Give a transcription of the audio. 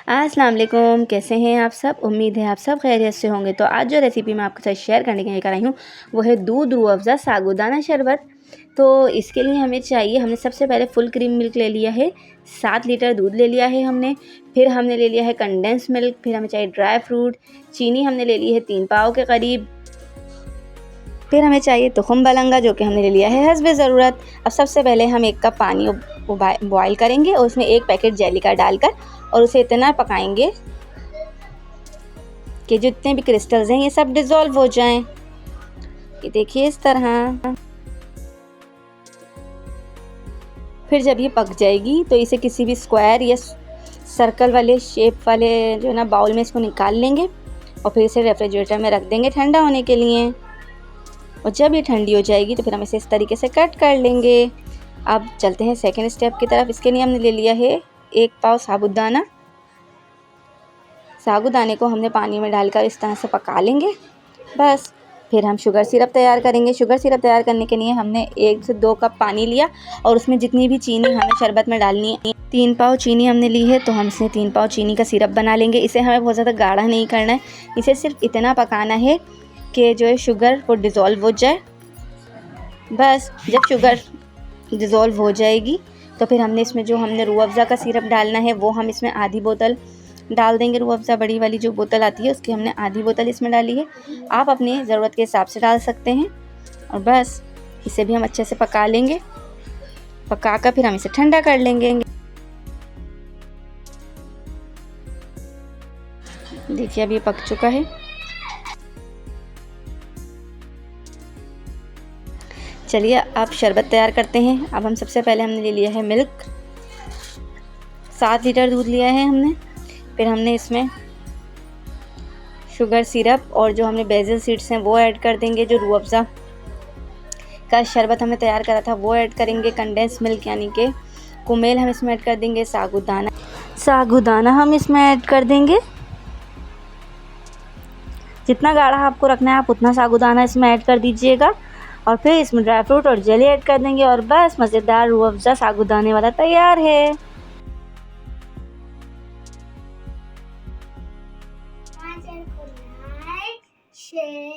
अस्सलाम वालेकुम, कैसे हैं आप सब। उम्मीद है आप सब खैरियत से होंगे। तो आज जो रेसिपी मैं आपके साथ शेयर करने के लिए कर आई हूँ वो है दूध रूह अफ़ज़ा साबूदाना शरबत। तो इसके लिए हमें चाहिए, हमने सबसे पहले फुल क्रीम मिल्क ले लिया है, 7 लीटर दूध ले लिया है हमने। फिर हमने ले लिया है कंडेंस मिल्क। फिर हमें चाहिए ड्राई फ्रूट। चीनी हमने ले ली है 3 पाव के करीब। फिर हमें चाहिए तुखम बलंगा जो कि हमने ले लिया है हस्बे ज़रूरत। अब सबसे पहले हम 1 कप पानी बॉयल करेंगे और उसमें 1 पैकेट जेली का डालकर और उसे इतना पकाएंगे कि जितने भी क्रिस्टल्स हैं ये सब डिज़ोल्व हो जाएं। ये देखिए इस तरह। फिर जब ये पक जाएगी तो इसे किसी भी स्क्वायर या सर्कल वाले शेप वाले जो है ना बाउल में इसको निकाल लेंगे और फिर इसे रेफ्रिजरेटर में रख देंगे ठंडा होने के लिए। और जब ये ठंडी हो जाएगी तो फिर हम इसे इस तरीके से कट कर लेंगे। अब चलते हैं सेकेंड स्टेप की तरफ। इसके लिए हमने ले लिया है 1 पाव साबूदाना। साबूदाने को हमने पानी में डालकर इस तरह से पका लेंगे बस। फिर हम शुगर सिरप तैयार करेंगे। शुगर सिरप तैयार करने के लिए हमने 1 से 2 कप पानी लिया और उसमें जितनी भी चीनी हमें शरबत में डालनी है, 3 पाव चीनी हमने ली है, तो हम इसमें 3 पाव चीनी का सिरप बना लेंगे। इसे हमें बहुत ज़्यादा गाढ़ा नहीं करना है, इसे सिर्फ इतना पकाना है कि जो है शुगर वो डिज़ोल्व हो जाए बस। जब शुगर डिज़ोल्व हो जाएगी तो फिर हमने इसमें जो हमने रूह अफ़ज़ा का सिरप डालना है वो हम इसमें आधी बोतल डाल देंगे। रूह अफ़ज़ा बड़ी वाली जो बोतल आती है उसकी हमने आधी बोतल इसमें डाली है। आप अपनी ज़रूरत के हिसाब से डाल सकते हैं। और बस इसे भी हम अच्छे से पका लेंगे। पका कर फिर हम इसे ठंडा कर लेंगे। देखिए अब ये पक चुका है। चलिए अब शरबत तैयार करते हैं। अब हम सबसे पहले हमने ले लिया है मिल्क, 7 लीटर दूध लिया है हमने। फिर हमने इसमें शुगर सिरप और जो हमने बेसिल सीड्स हैं वो ऐड कर देंगे। जो रूह अफ़ज़ा का शरबत हमने तैयार करा था वो ऐड करेंगे। कंडेंस मिल्क यानी कि कुमेल हम इसमें ऐड कर देंगे। साबूदाना हम इसमें ऐड कर देंगे। जितना गाढ़ा आपको रखना है आप उतना साबूदाना इसमें ऐड कर दीजिएगा। और फिर इसमें ड्राई फ्रूट और जेली ऐड कर देंगे और बस मज़ेदार रूह अफ़ज़ा साबूदाने वाला तैयार है। Like, share